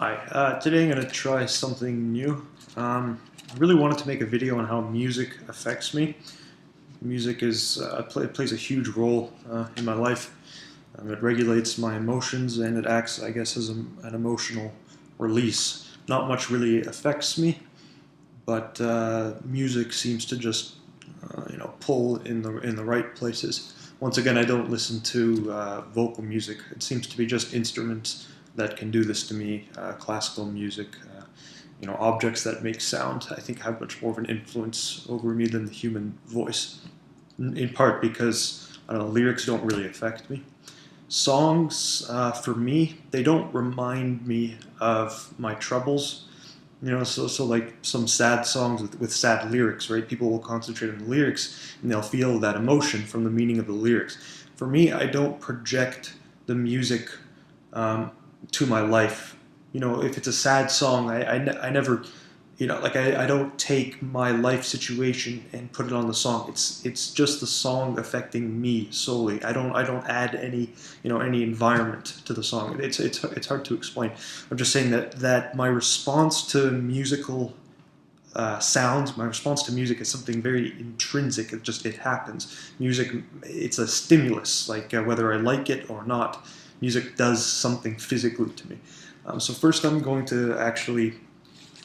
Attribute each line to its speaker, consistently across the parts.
Speaker 1: Hi, today I'm going to try something new. I really wanted to make a video on how music affects me. Music plays a huge role in my life. It regulates my emotions and it acts, I guess, as an emotional release. Not much really affects me, but music seems to just, pull in the right places. Once again, I don't listen to vocal music. It seems to be just instruments that can do this to me. Classical music, objects that make sound, I think have much more of an influence over me than the human voice. In part because lyrics don't really affect me. Songs, for me, they don't remind me of my troubles. So like some sad songs with sad lyrics, right? People will concentrate on the lyrics and they'll feel that emotion from the meaning of the lyrics. For me, I don't project the music to my life. If it's a sad song, I never, I don't take my life situation and put it on the song. It's just the song affecting me solely. I don't add any environment to the song. It's hard to explain. I'm just saying that my response to musical sounds, my response to music is something very intrinsic. It happens. Music, it's a stimulus. Like whether I like it or not, music does something physically to me. So first, I'm going to actually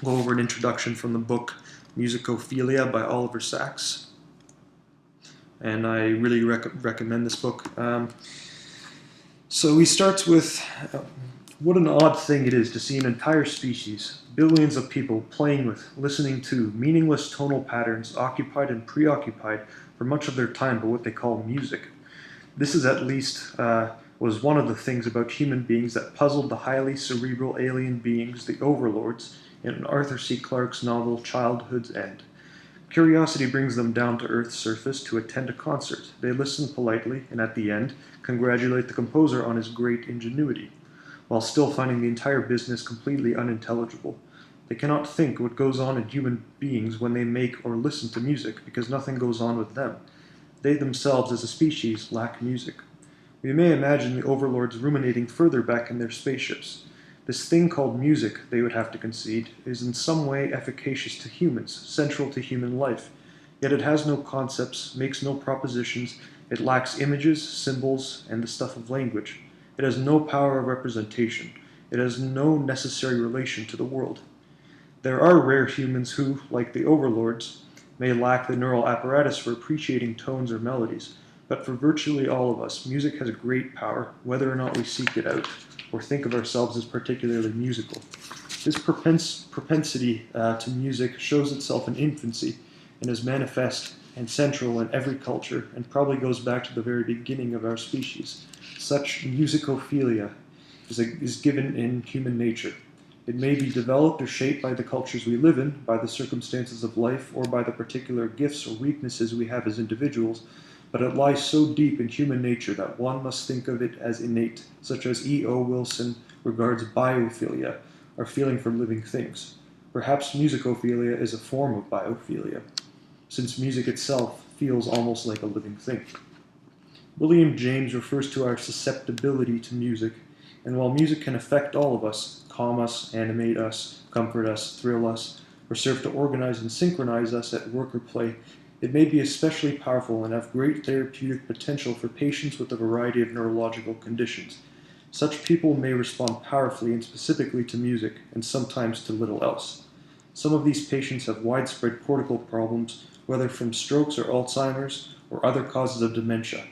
Speaker 1: go over an introduction from the book Musicophilia by Oliver Sacks, and I really recommend this book. So he starts with, what an odd thing it is to see an entire species, billions of people playing with, listening to, meaningless tonal patterns, occupied and preoccupied for much of their time by what they call music. This is at least was one of the things about human beings that puzzled the highly cerebral alien beings, the overlords, in Arthur C. Clarke's novel Childhood's End. Curiosity brings them down to Earth's surface to attend a concert. They listen politely, and at the end, congratulate the composer on his great ingenuity, while still finding the entire business completely unintelligible. They cannot think what goes on in human beings when they make or listen to music, because nothing goes on with them. They themselves, as a species, lack music. We may imagine the overlords ruminating further back in their spaceships. This thing called music, they would have to concede, is in some way efficacious to humans, central to human life. Yet it has no concepts, makes no propositions, it lacks images, symbols, and the stuff of language. It has no power of representation. It has no necessary relation to the world. There are rare humans who, like the overlords, may lack the neural apparatus for appreciating tones or melodies, but for virtually all of us, music has great power, whether or not we seek it out, or think of ourselves as particularly musical. This propensity to music shows itself in infancy, and is manifest and central in every culture, and probably goes back to the very beginning of our species. Such musicophilia is given in human nature. It may be developed or shaped by the cultures we live in, by the circumstances of life, or by the particular gifts or weaknesses we have as individuals, but it lies so deep in human nature that one must think of it as innate, such as E.O. Wilson regards biophilia, our feeling for living things. Perhaps musicophilia is a form of biophilia, since music itself feels almost like a living thing. William James refers to our susceptibility to music, and while music can affect all of us, calm us, animate us, comfort us, thrill us, or serve to organize and synchronize us at work or play, it may be especially powerful and have great therapeutic potential for patients with a variety of neurological conditions. Such people may respond powerfully and specifically to music, and sometimes to little else. Some of these patients have widespread cortical problems, whether from strokes or Alzheimer's, or other causes of dementia.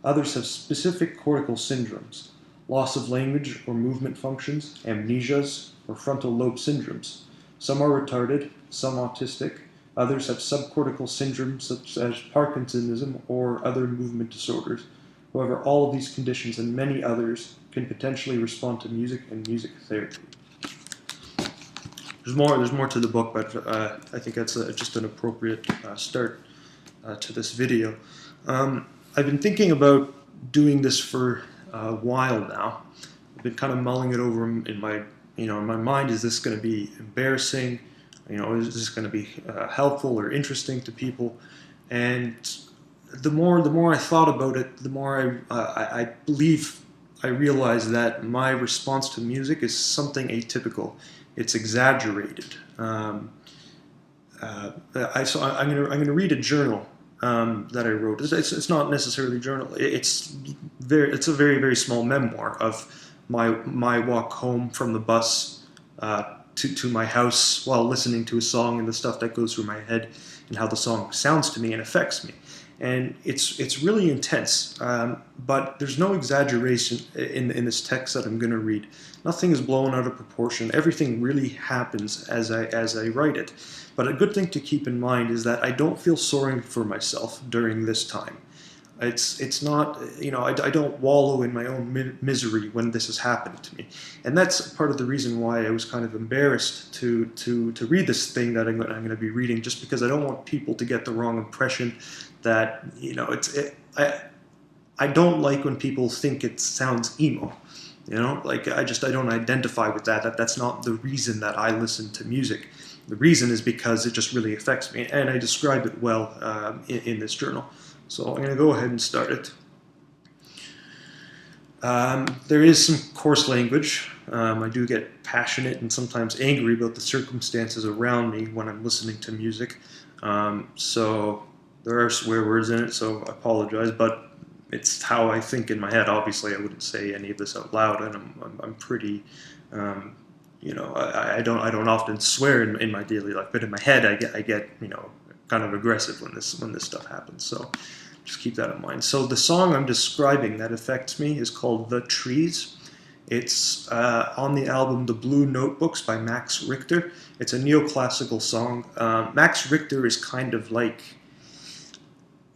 Speaker 1: Others have specific cortical syndromes, loss of language or movement functions, amnesias, or frontal lobe syndromes. Some are retarded, some autistic. Others have subcortical syndromes such as Parkinsonism or other movement disorders. However, all of these conditions and many others can potentially respond to music and music therapy. There's more to the book, but I think that's just an appropriate start to this video. I've been thinking about doing this for a while now. I've been kind of mulling it over in my mind. Is this going to be embarrassing? Is this going to be helpful or interesting to people? And the more I thought about it, the more I believe I realized that my response to music is something atypical. It's exaggerated. I'm gonna read a journal that I wrote. It's not necessarily a journal. It's a very small memoir of my walk home from the bus to my house while listening to a song and the stuff that goes through my head and how the song sounds to me and affects me. And it's really intense, but there's no exaggeration in this text that I'm going to read. Nothing is blown out of proportion. Everything really happens as I write it. But a good thing to keep in mind is that I don't feel sorry for myself during this time. It's not, I don't wallow in my own misery when this is happening to me. And that's part of the reason why I was kind of embarrassed to read this thing that I'm going to be reading, just because I don't want people to get the wrong impression that, I don't like when people think it sounds emo. I don't identify with that. That's not the reason that I listen to music. The reason is because it just really affects me, and I describe it well in this journal. So I'm going to go ahead and start it. There is some coarse language. I do get passionate and sometimes angry about the circumstances around me when I'm listening to music. So there are swear words in it, so I apologize, but it's how I think in my head. Obviously, I wouldn't say any of this out loud, and I'm pretty, I don't often swear in my daily life, but in my head, I get kind of aggressive when this stuff happens. So just keep that in mind. So the song I'm describing that affects me is called "The Trees." It's on the album The Blue Notebooks by Max Richter. It's a neoclassical song. Max Richter is kind of like,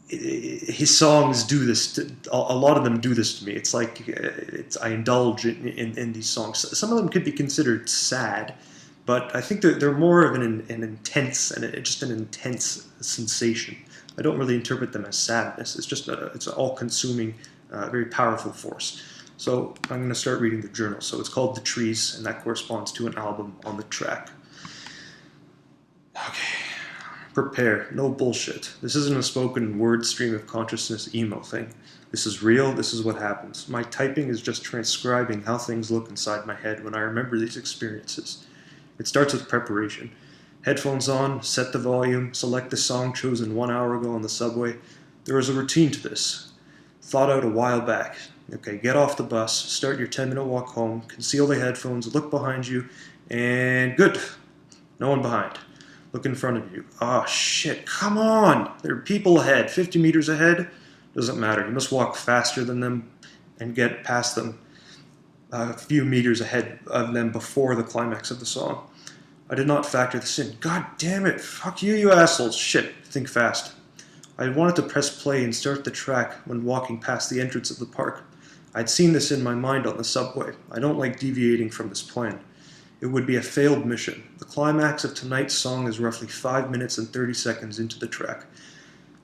Speaker 1: his songs do this. A lot of them do this to me. It's like I indulge in these songs. Some of them could be considered sad, but I think they're more of an intense and just an intense sensation. I don't really interpret them as sadness. It's just it's an all-consuming, very powerful force. So I'm going to start reading the journal. So it's called The Trees, and that corresponds to an album on the track. Okay. Prepare. No bullshit. This isn't a spoken word stream of consciousness emo thing. This is real. This is what happens. My typing is just transcribing how things look inside my head when I remember these experiences. It starts with preparation. Headphones on, set the volume, select the song chosen 1 hour ago on the subway. There is a routine to this. Thought out a while back. Okay, get off the bus, start your 10-minute walk home, conceal the headphones, look behind you, and good. No one behind. Look in front of you. Oh shit, come on! There are people ahead, 50 meters ahead. Doesn't matter, you must walk faster than them and get past them a few meters ahead of them before the climax of the song. I did not factor this in. God damn it, fuck you, you assholes. Shit, think fast. I wanted to press play and start the track when walking past the entrance of the park. I'd seen this in my mind on the subway. I don't like deviating from this plan. It would be a failed mission. The climax of tonight's song is roughly 5 minutes and 30 seconds into the track.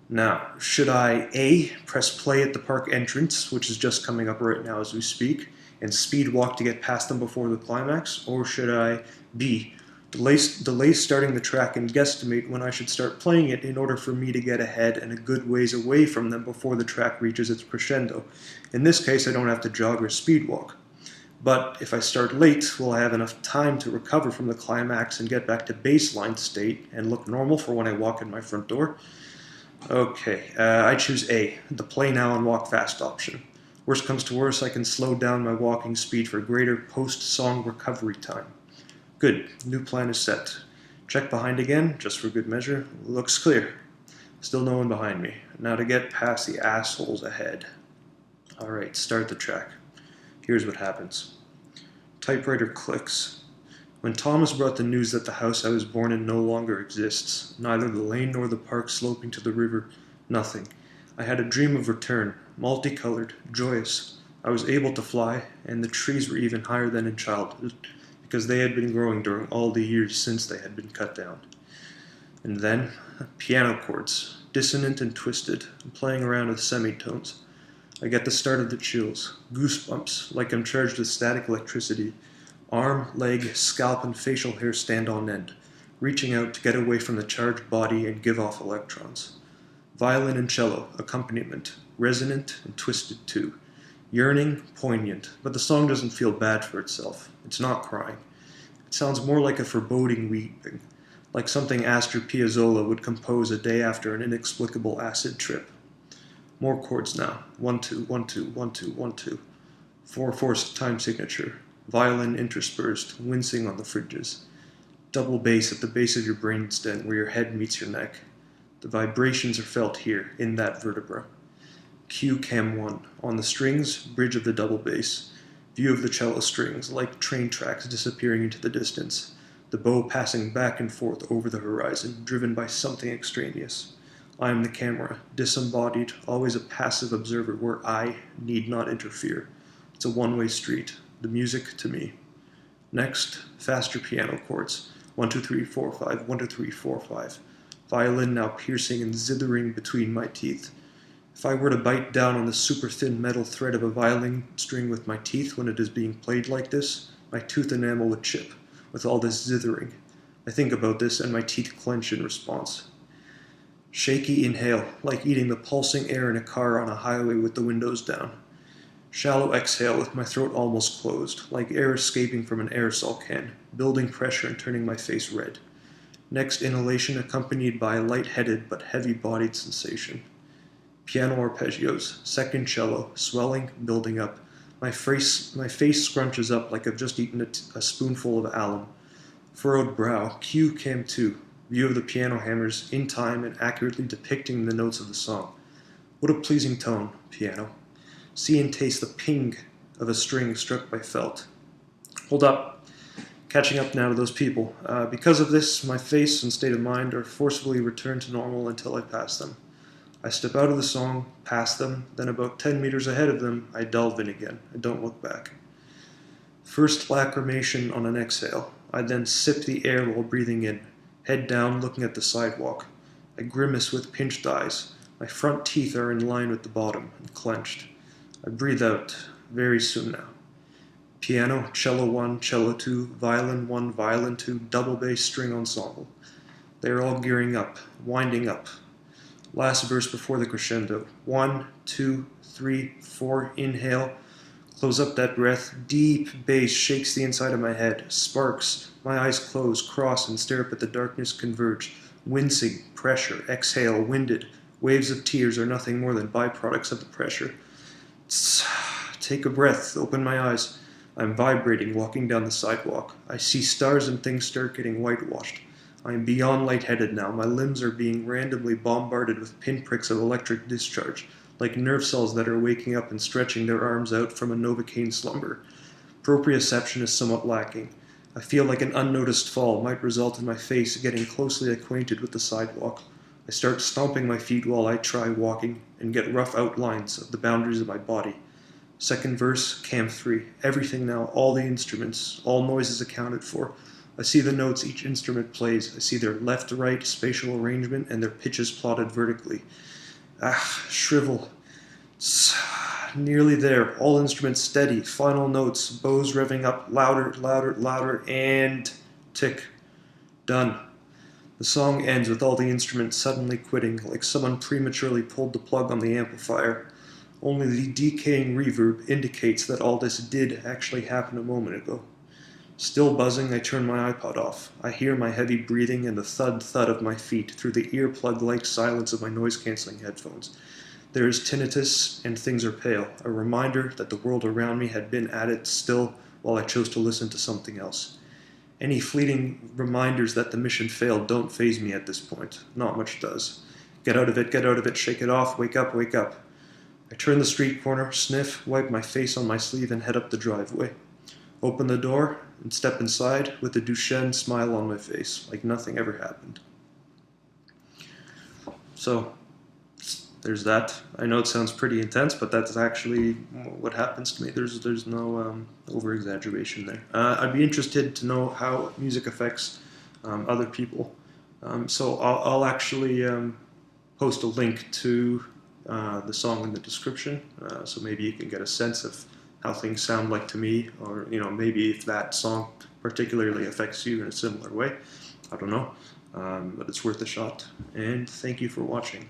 Speaker 1: Now, should I A, press play at the park entrance, which is just coming up right now as we speak, and speed walk to get past them before the climax, or should I B, delay starting the track and guesstimate when I should start playing it in order for me to get ahead and a good ways away from them before the track reaches its crescendo? In this case, I don't have to jog or speed walk. But if I start late, will I have enough time to recover from the climax and get back to baseline state and look normal for when I walk in my front door? Okay, I choose A, the play now and walk fast option. Worst comes to worst, I can slow down my walking speed for greater post-song recovery time. Good, new plan is set. Check behind again, just for good measure. Looks clear. Still no one behind me. Now to get past the assholes ahead. Alright, start the track. Here's what happens. Typewriter clicks. When Thomas brought the news that the house I was born in no longer exists, neither the lane nor the park sloping to the river, nothing. I had a dream of return, multicolored, joyous. I was able to fly, and the trees were even higher than in childhood, because they had been growing during all the years since they had been cut down. And then, piano chords, dissonant and twisted, and playing around with semitones. I get the start of the chills, goosebumps, like I'm charged with static electricity. Arm, leg, scalp, and facial hair stand on end, reaching out to get away from the charged body and give off electrons. Violin and cello, accompaniment, resonant and twisted too. Yearning, poignant, but the song doesn't feel bad for itself. It's not crying. It sounds more like a foreboding weeping, like something Astor Piazzolla would compose a day after an inexplicable acid trip. More chords now. 1-2, 1-2, 1-2, 1-2. 4/4 time signature. Violin interspersed, wincing on the fringes. Double bass at the base of your brainstem where your head meets your neck. The vibrations are felt here, in that vertebra. Q cam 1. On the strings, bridge of the double bass. View of the cello strings, like train tracks disappearing into the distance. The bow passing back and forth over the horizon, driven by something extraneous. I am the camera, disembodied, always a passive observer where I need not interfere. It's a one-way street, the music to me. Next, faster piano chords. 1, 2, 3, 4, 5, 1, 2, 3, 4, 5. Violin now piercing and zithering between my teeth. If I were to bite down on the super thin metal thread of a violin string with my teeth when it is being played like this, my tooth enamel would chip, with all this zithering. I think about this and my teeth clench in response. Shaky inhale, like eating the pulsing air in a car on a highway with the windows down. Shallow exhale with my throat almost closed, like air escaping from an aerosol can, building pressure and turning my face red. Next inhalation accompanied by a light-headed but heavy-bodied sensation. Piano arpeggios, second cello, swelling, building up. My face scrunches up like I've just eaten a spoonful of alum. Furrowed brow, Q cam 2, view of the piano hammers in time and accurately depicting the notes of the song. What a pleasing tone, piano. See and taste the ping of a string struck by felt. Hold up. Catching up now to those people. Because of this, my face and state of mind are forcibly returned to normal until I pass them. I step out of the song, past them, then about 10 meters ahead of them, I delve in again. I don't look back. First lacrimation on an exhale. I then sip the air while breathing in, head down looking at the sidewalk. I grimace with pinched eyes. My front teeth are in line with the bottom and clenched. I breathe out, very soon now. Piano, cello 1, cello 2, violin 1, violin 2, double bass string ensemble. They are all gearing up, winding up. Last verse before the crescendo. 1, 2, 3, 4, inhale. Close up that breath. Deep bass shakes the inside of my head. Sparks. My eyes close, cross, and stare up at the darkness converge. Wincing, pressure, exhale, winded. Waves of tears are nothing more than byproducts of the pressure. Take a breath, open my eyes. I'm vibrating, walking down the sidewalk. I see stars and things start getting whitewashed. I am beyond lightheaded now. My limbs are being randomly bombarded with pinpricks of electric discharge, like nerve cells that are waking up and stretching their arms out from a Novocaine slumber. Proprioception is somewhat lacking. I feel like an unnoticed fall might result in my face getting closely acquainted with the sidewalk. I start stomping my feet while I try walking and get rough outlines of the boundaries of my body. Second verse, cam 3. Everything now, all the instruments, all noises accounted for. I see the notes each instrument plays. I see their left-right spatial arrangement and their pitches plotted vertically. Shrivel. Nearly there. All instruments steady. Final notes. Bows revving up. Louder, louder, louder, and tick. Done. The song ends with all the instruments suddenly quitting, like someone prematurely pulled the plug on the amplifier. Only the decaying reverb indicates that all this did actually happen a moment ago. Still buzzing, I turn my iPod off. I hear my heavy breathing and the thud-thud of my feet through the earplug-like silence of my noise-canceling headphones. There is tinnitus, and things are pale, a reminder that the world around me had been at it still while I chose to listen to something else. Any fleeting reminders that the mission failed don't faze me at this point. Not much does. Get out of it, shake it off, wake up, wake up. I turn the street corner, sniff, wipe my face on my sleeve, and head up the driveway. Open the door and step inside with a Duchenne smile on my face, like nothing ever happened. So, there's that. I know it sounds pretty intense, but that's actually what happens to me. There's no over-exaggeration there. I'd be interested to know how music affects other people. So I'll actually post a link to the song in the description, so maybe you can get a sense of how things sound like to me, or maybe if that song particularly affects you in a similar way. I don't know, but it's worth a shot. And thank you for watching.